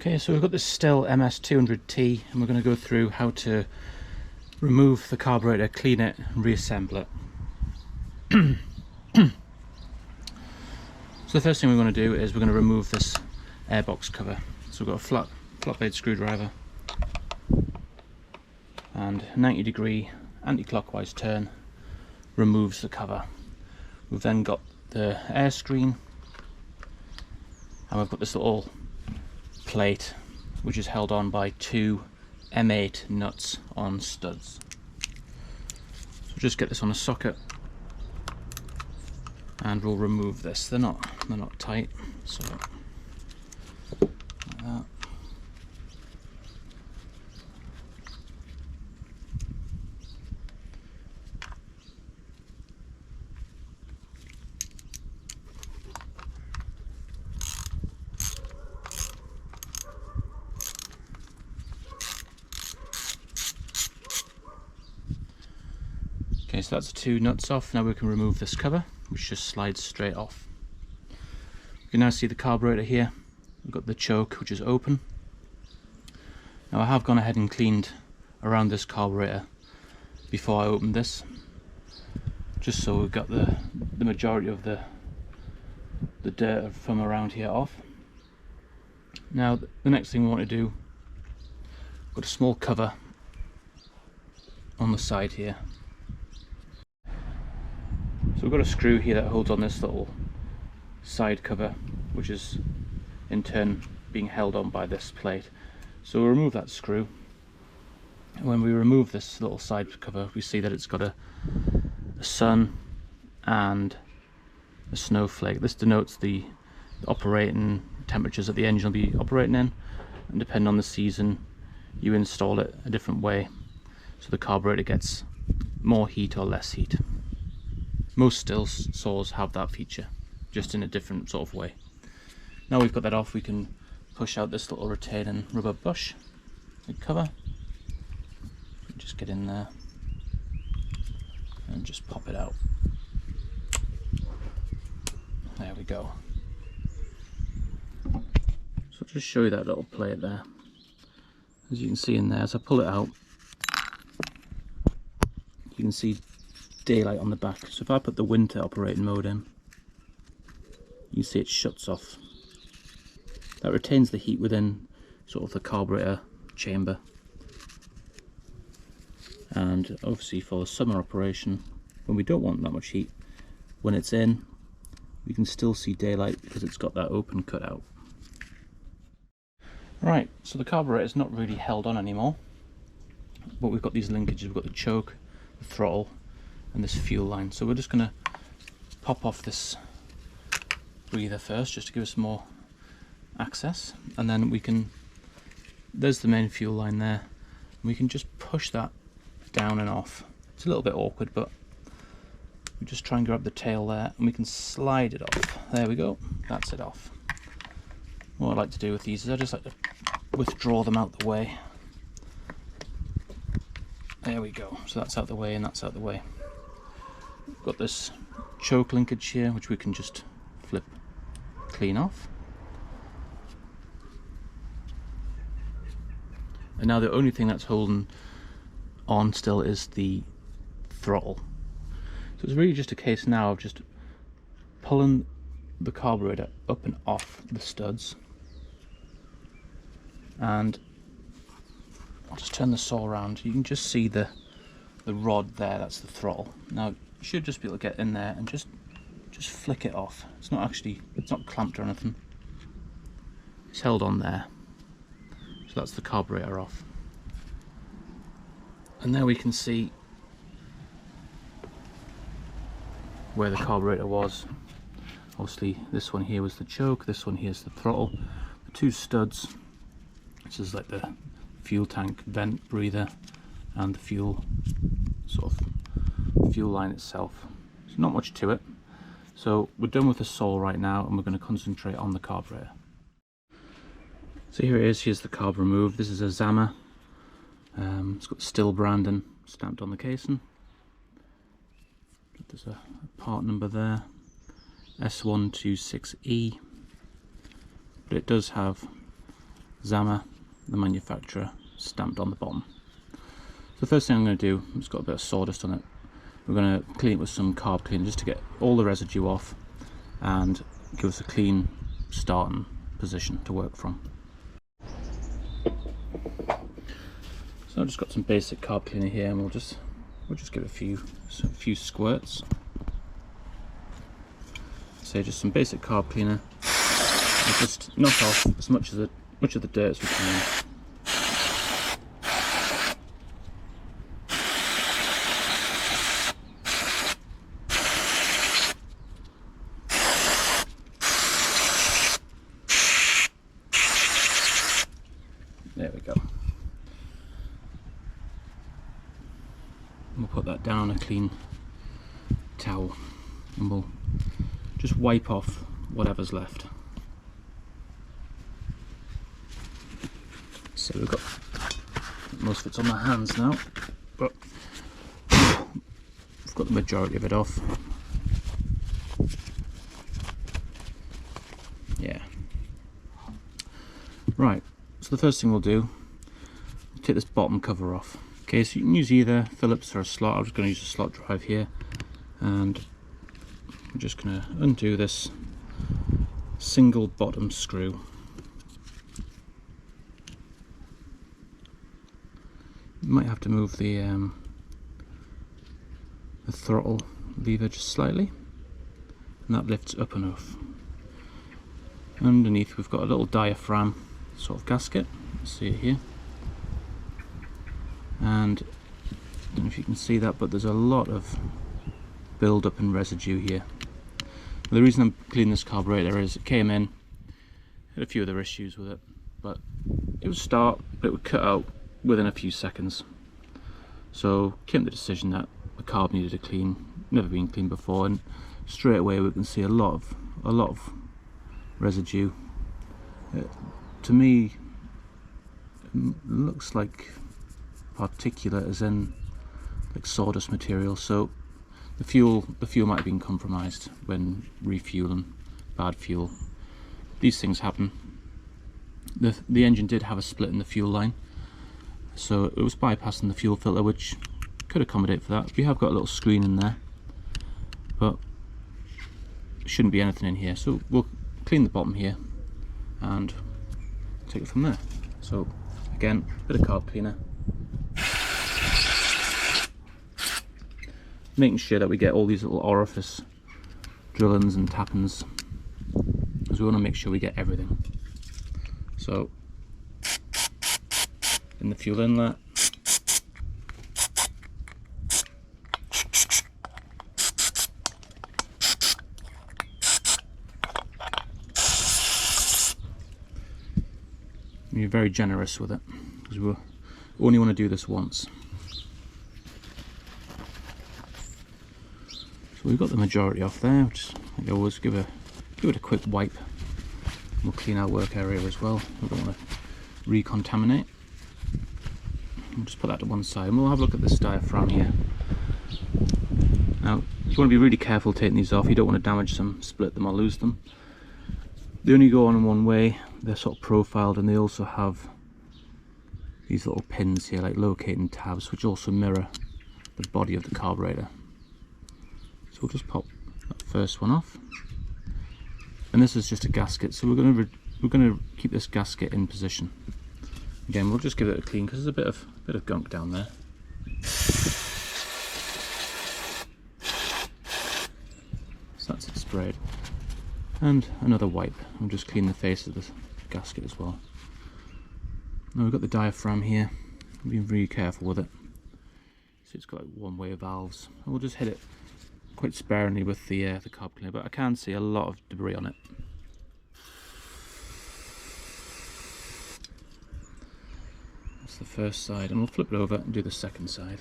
Okay, so we've got this Stihl MS200T and we're going to go through how to remove the carburetor, clean it and reassemble it. So the first thing we're going to do is we're going to remove this airbox cover. So we've got a flat blade screwdriver and 90-degree anti-clockwise turn removes the cover. We've then got the air screen and we've got this little plate which is held on by two M8 nuts on studs. So just get this on a socket and we'll remove this. They're not tight, so like that. Okay, so that's the two nuts off. Now we can remove this cover, which just slides straight off. You can now see the carburetor here. We've got the choke, which is open. Now I have gone ahead and cleaned around this carburetor before I opened this, just so we've got the majority of the dirt from around here off. Now the next thing we want to do, got a small cover on the side here. So we've got a screw here that holds on this little side cover, which is in turn being held on by this plate. So we'll remove that screw, and when we remove this little side cover we see that it's got a sun and a snowflake. This denotes the operating temperatures that the engine will be operating in, and depending on the season you install it a different way, so the carburetor gets more heat or less heat. Most Stihl saws have that feature, just in a different sort of way. Now we've got that off, we can push out this little retaining rubber bush cover. Just get in there and just pop it out. There we go. So I'll just show you that little plate there. As you can see in there, as I pull it out, you can see daylight on the back. So if I put the winter operating mode in, you see it shuts off. That retains the heat within sort of the carburetor chamber, and obviously for the summer operation, when we don't want that much heat, when it's in we can still see daylight because it's got that open cutout. Right, so the carburetor is not really held on anymore, but we've got these linkages. We've got the choke, the throttle and this fuel line. So we're just going to pop off this breather first, just to give us more access, and then we can, there's the main fuel line there, and we can just push that down and off. It's a little bit awkward, but we just try and grab the tail there and we can slide it off. There we go, that's it off. What I like to do with these is I just like to withdraw them out the way. There we go, so that's out the way and that's out the way. We've got this choke linkage here, which we can just flip clean off. And now the only thing that's holding on still is the throttle. So it's really just a case now of just pulling the carburetor up and off the studs, and I'll just turn the saw around. You can just see the rod there, that's the throttle. Now you should just be able to get in there and just flick it off. It's not clamped or anything. It's held on there. So that's the carburetor off. And there we can see where the carburetor was. Obviously this one here was the choke, this one here is the throttle. The two studs, this is like the fuel tank vent breather and the fuel line itself. There's not much to it. So we're done with the saw right now, and we're going to concentrate on the carburetor. So here it is, here's the carb removed. This is a Zama. It's got the Stihl branding stamped on the casing. There's a part number there, S126E, but it does have Zama, the manufacturer, stamped on the bottom. So the first thing I'm going to do, it's got a bit of sawdust on it, we're going to clean it with some carb cleaner just to get all the residue off and give us a clean starting position to work from. So I've just got some basic carb cleaner here, and we'll just give it a few squirts. So just some basic carb cleaner. We'll just knock off as much of the dirt as we can. There we go. We'll put that down on a clean towel and we'll just wipe off whatever's left. So we've got most of it's on my hands now, but I've got the majority of it off. Yeah. Right, so the first thing we'll do, take this bottom cover off. Okay, so you can use either Phillips or a slot. I'm just going to use a slot drive here, and I'm just going to undo this single bottom screw. You might have to move the throttle lever just slightly, and that lifts up enough. Underneath we've got a little diaphragm sort of gasket, see it here, and I don't know if you can see that, but there's a lot of build up and residue here. The reason I'm cleaning this carburetor is it came in, had a few other issues with it, but it would start, but it would cut out within a few seconds. So came to the decision that the carb needed a clean, never been cleaned before, and straight away we can see a lot of residue. To me, it looks like particulate, as in like sawdust material. So the fuel might have been compromised when refueling, bad fuel. These things happen. The engine did have a split in the fuel line, so it was bypassing the fuel filter, which could accommodate for that. We have got a little screen in there, but there shouldn't be anything in here. So we'll clean the bottom here and take it from there. So again, a bit of carb cleaner, making sure that we get all these little orifice drillings and tappings, because we want to make sure we get everything. So in the fuel inlet, you're very generous with it, because we only want to do this once. So we've got the majority off there, which I always give it a quick wipe. We'll clean our work area as well. We don't want to recontaminate. We'll just put that to one side, and we'll have a look at this diaphragm here. Now, you want to be really careful taking these off. You don't want to damage them, split them or lose them. They only go on in one way. They're sort of profiled, and they also have these little pins here, like locating tabs, which also mirror the body of the carburetor. So we'll just pop that first one off, and this is just a gasket, so we're going to keep this gasket in position. Again, we'll just give it a clean because there's a bit of gunk down there. So that's it sprayed, and another wipe. We'll just clean the face of the gasket as well. Now we've got the diaphragm here. Be really careful with it. So it's got like one-way valves, and we'll just hit it quite sparingly with the carb cleaner, but I can see a lot of debris on it. That's the first side, and we'll flip it over and do the second side.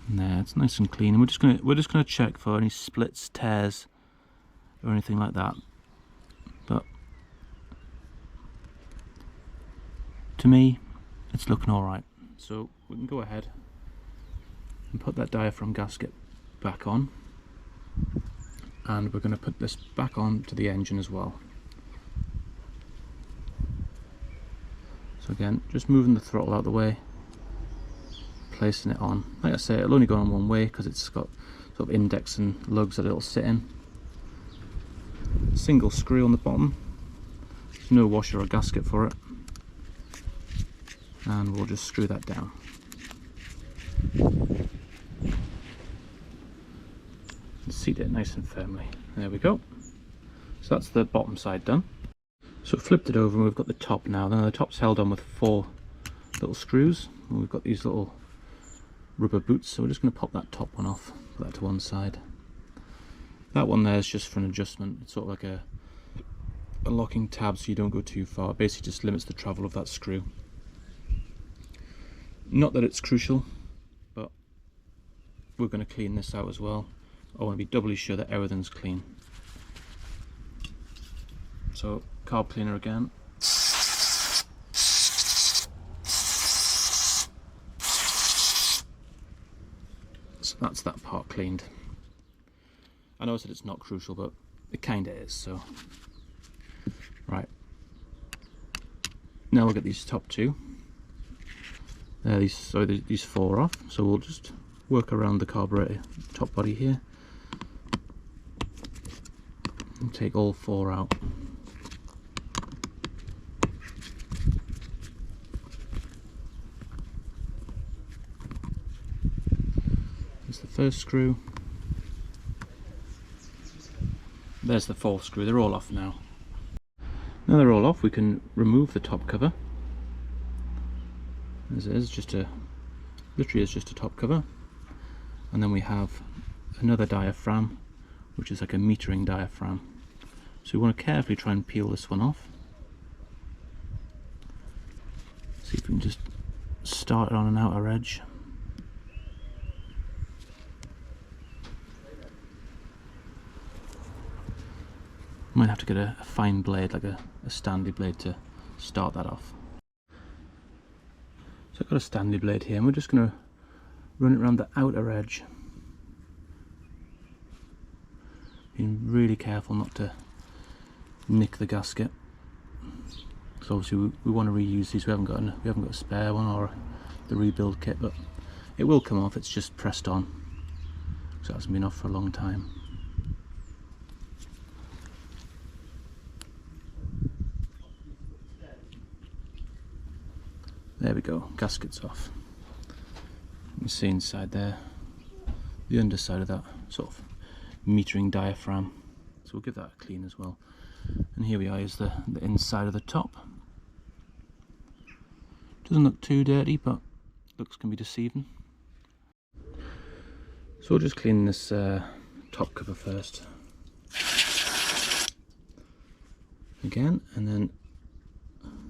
There, it's nice and clean, and we're just gonna check for any splits, tears, or anything like that. But to me, it's looking all right. So we can go ahead and put that diaphragm gasket back on. and we're going to put this back on to the engine as well. So again, just moving the throttle out of the way, placing it on. Like I say, it'll only go on one way because it's got sort of index and lugs that it'll sit in. Single screw on the bottom, there's no washer or gasket for it, and we'll just screw that down. And seat it nice and firmly. There we go. So that's the bottom side done. So flipped it over and we've got the top now. Now the top's held on with 4 little screws, and we've got these little rubber boots, so we're just going to pop that top one off, put that to one side. That one there is just for an adjustment. It's sort of like a locking tab so you don't go too far. It basically just limits the travel of that screw. Not that it's crucial, but we're going to clean this out as well. I want to be doubly sure that everything's clean. So carb cleaner again. So that's that part cleaned. I know I said it's not crucial, but it kinda is, so. Right. Now we'll get these top 2. These 4 off, so we'll just work around the carburetor top body here and take all 4 out. There's the first screw. There's the 4th screw. They're all off now. Now they're all off, we can remove the top cover. As it is, literally is just a top cover. And then we have another diaphragm, which is like a metering diaphragm. So we want to carefully try and peel this one off. See if we can just start it on an outer edge. Might have to get a fine blade, like a Stanley blade, to start that off. So I've got a Stanley blade here, and we're just going to run it around the outer edge. Being really careful not to nick the gasket. Because obviously we want to reuse these. We haven't got a spare one or the rebuild kit, but it will come off. It's just pressed on, so it hasn't been off for a long time. There we go, gasket's off. You can see inside there, the underside of that sort of metering diaphragm. So we'll give that a clean as well. And here we are, is the inside of the top. Doesn't look too dirty, but looks can be deceiving. So we'll just clean this top cover first. Again, and then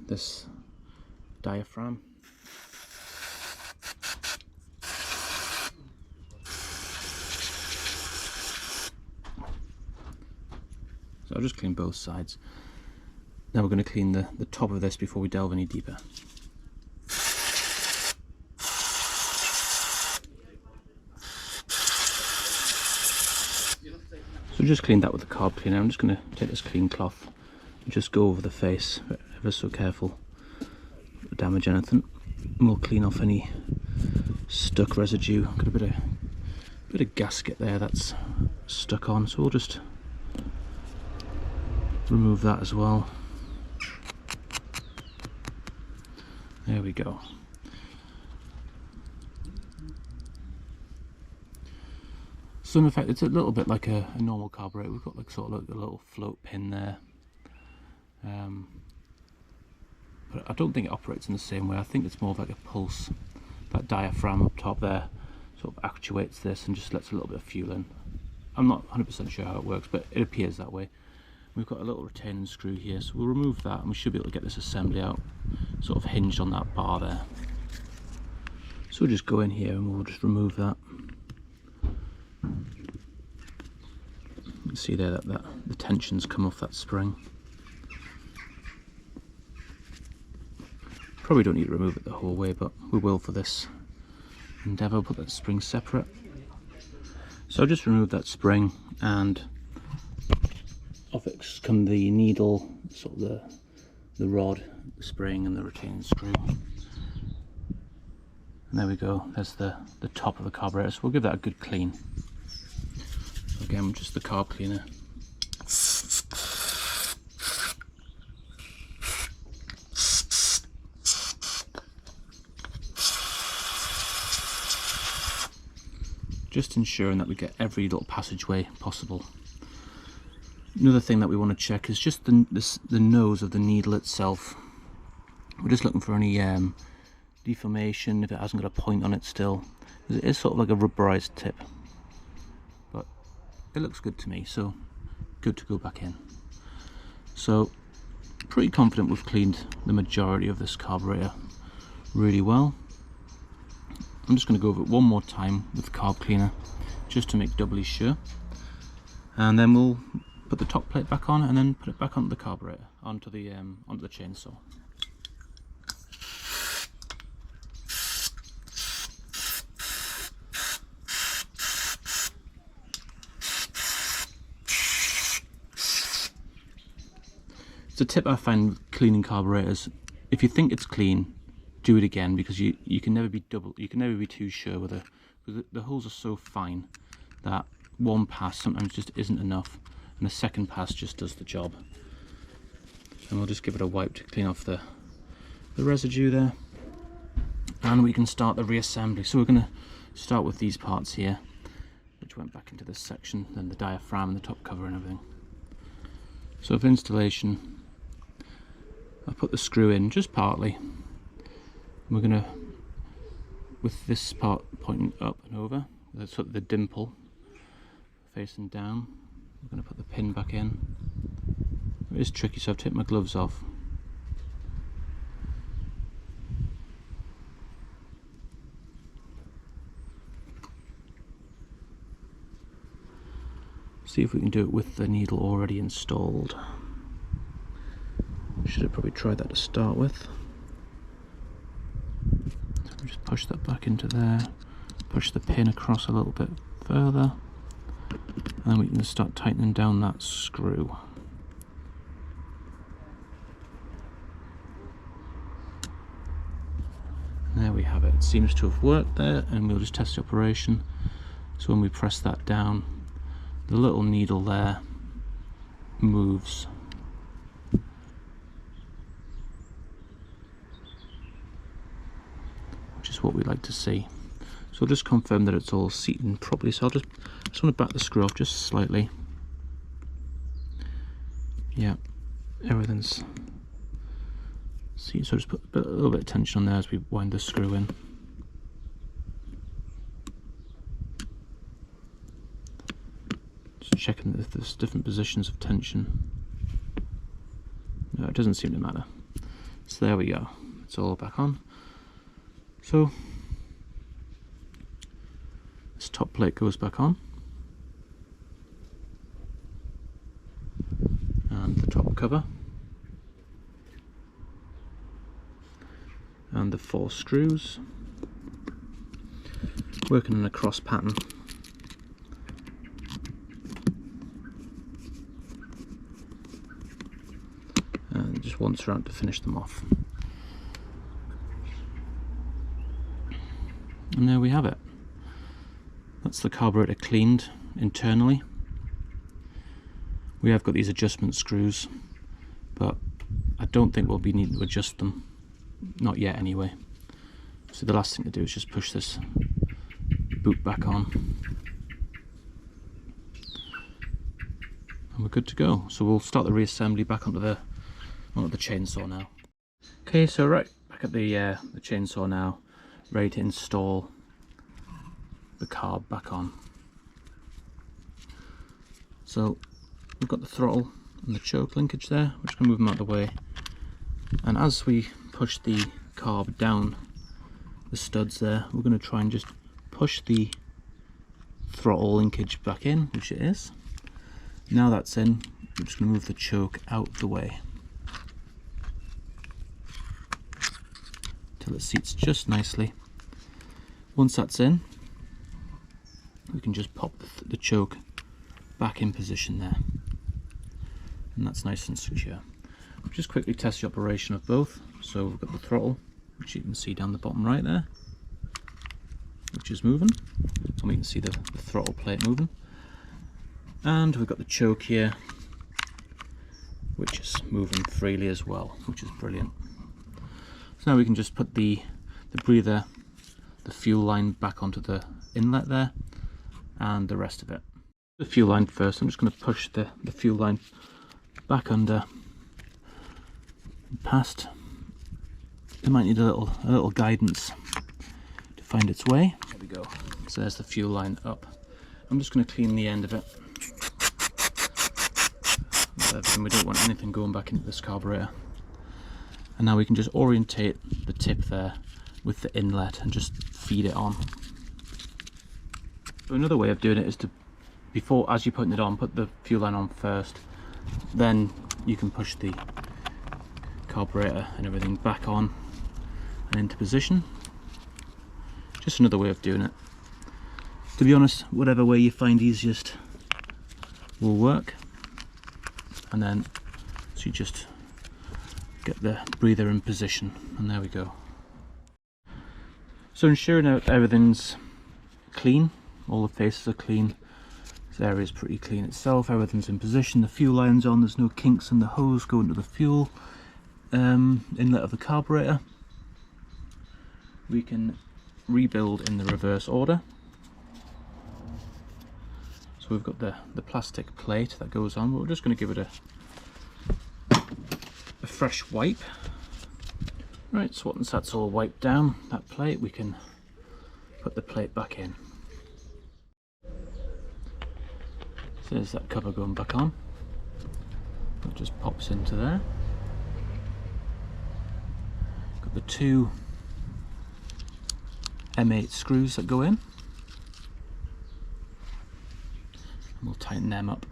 this diaphragm. So I'll just clean both sides. Now we're going to clean the top of this before we delve any deeper. So just cleaned that with the carb cleaner. I'm just going to take this clean cloth and just go over the face, ever so careful, don't damage anything. And we'll clean off any stuck residue. Got a bit of gasket there that's stuck on, so we'll just remove that as well. There we go. So in effect, it's a little bit like a normal carburetor. We've got like sort of like a little float pin there, but I don't think it operates in the same way. I think it's more of like a pulse. That diaphragm up top there sort of actuates this and just lets a little bit of fuel in. I'm not 100% sure how it works, but it appears that way. We've got a little retaining screw here, so we'll remove that and we should be able to get this assembly out sort of hinged on that bar there. So we'll just go in here and we'll just remove that. You can see there that the tension's come off that spring. Probably don't need to remove it the whole way, but we will for this endeavour. Put that spring separate. So I'll just remove that spring and off it come the needle, sort of the rod, the spring and the retaining screw. And there we go, there's the top of the carburetor, so we'll give that a good clean. So again, just the carb cleaner. Just ensuring that we get every little passageway possible. Another thing that we want to check is just the nose of the needle itself. We're just looking for any deformation, if it hasn't got a point on it still. It is sort of like a rubberized tip, but it looks good to me, so good to go back in. So pretty confident we've cleaned the majority of this carburetor really well. I'm just going to go over it one more time with the carb cleaner just to make doubly sure, and then we'll put the top plate back on and then put it back onto the carburetor, onto the chainsaw. It's a tip I find cleaning carburetors: if you think it's clean, do it again, because you can never be too sure with it. The holes are so fine that one pass sometimes just isn't enough, and a second pass just does the job. And we'll just give it a wipe to clean off the residue there, and we can start the reassembly. So we're going to start with these parts here, which went back into this section, then the diaphragm and the top cover and everything. So for installation, I'll put the screw in just partly. We're going to, with this part pointing up and over, that's sort of the dimple facing down, we're going to put the pin back in. It is tricky, so I've taken my gloves off. See if we can do it with the needle already installed. Should have probably tried that to start with. So just push that back into there, push the pin across a little bit further, and then we can start tightening down that screw. There we have it. It seems to have worked there, and we'll just test the operation. So when we press that down, the little needle there moves. Which is what we like to see. So I'll just confirm that it's all seated properly. So I just want to back the screw off just slightly. Yeah, everything's seated. So just put a little bit of tension on there as we wind the screw in. Just checking if there's different positions of tension. No, it doesn't seem to matter. So there we go. It's all back on. So this top plate goes back on, and the top cover, and the 4 screws, working in a cross pattern. And just once around to finish them off. And there we have it. That's the carburetor cleaned internally. We have got these adjustment screws, but I don't think we'll be needing to adjust them. Not yet anyway. So the last thing to do is just push this boot back on. And we're good to go. So we'll start the reassembly back onto the chainsaw now. Okay, so right back at the chainsaw now, ready to install the carb back on. So we've got the throttle and the choke linkage there. We're just going to move them out of the way, and as we push the carb down the studs there, we're going to try and just push the throttle linkage back in, which it is. Now that's in, we're just going to move the choke out of the way till it seats just nicely. Once that's in, we can just pop the choke back in position there. and that's nice and secure. Just quickly test the operation of both. So we've got the throttle, which you can see down the bottom right there, which is moving. So we can see the throttle plate moving. And we've got the choke here, which is moving freely as well, which is brilliant. So now we can just put the breather, the fuel line back onto the inlet there, and the rest of it. The fuel line first. I'm just going to push the fuel line back under and past. It might need a little guidance to find its way. There we go. So there's the fuel line up. I'm just going to clean the end of it. We don't want anything going back into this carburetor. And now we can just orientate the tip there with the inlet and just feed it on. So another way of doing it is to, as you're putting it on, put the fuel line on first, then you can push the carburetor and everything back on and into position. Just another way of doing it. To be honest, whatever way you find easiest will work. And then so you just get the breather in position, and there we go. So ensuring that everything's clean, all the faces are clean, this area is pretty clean itself, everything's in position, the fuel line's on, there's no kinks in the hose going to the fuel inlet of the carburetor. We can rebuild in the reverse order. So we've got the plastic plate that goes on, but we're just going to give it a fresh wipe. Right, so once that's all wiped down, that plate, we can put the plate back in. So there's that cover going back on. It just pops into there. Got the two M8 screws that go in. We'll tighten them up.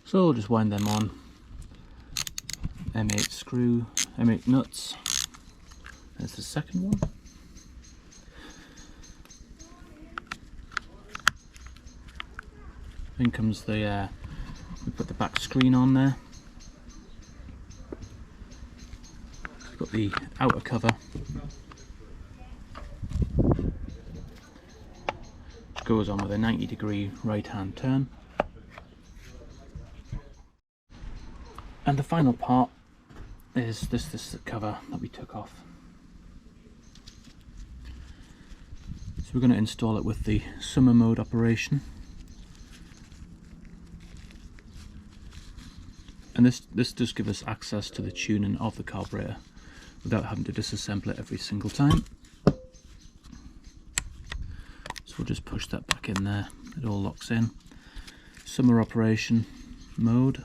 So we'll just wind them on. M8 screw, M8 nuts. There's the second one. Then comes the, we put the back screen on there. We've got the outer cover. Goes on with a 90-degree right-hand turn. And the final part is this cover that we took off. So we're going to install it with the summer mode operation. And this does give us access to the tuning of the carburetor without having to disassemble it every single time. We'll just push that back in there, it all locks in. Summer operation mode,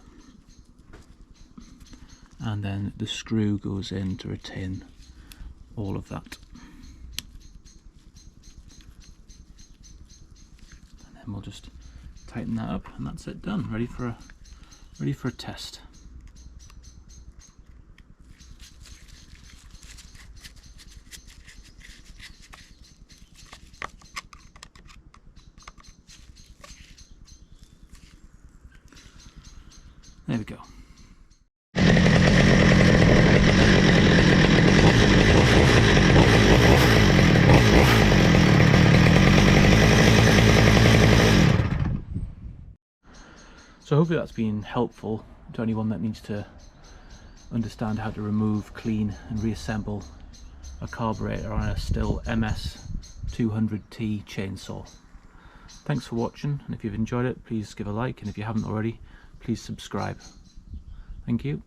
and then the screw goes in to retain all of that. And then we'll just tighten that up, and that's it done, ready for a test. There we go. So hopefully that's been helpful to anyone that needs to understand how to remove, clean and reassemble a carburetor on a Stihl MS200T chainsaw. Thanks for watching, and if you've enjoyed it, please give a like, and if you haven't already, please subscribe. Thank you.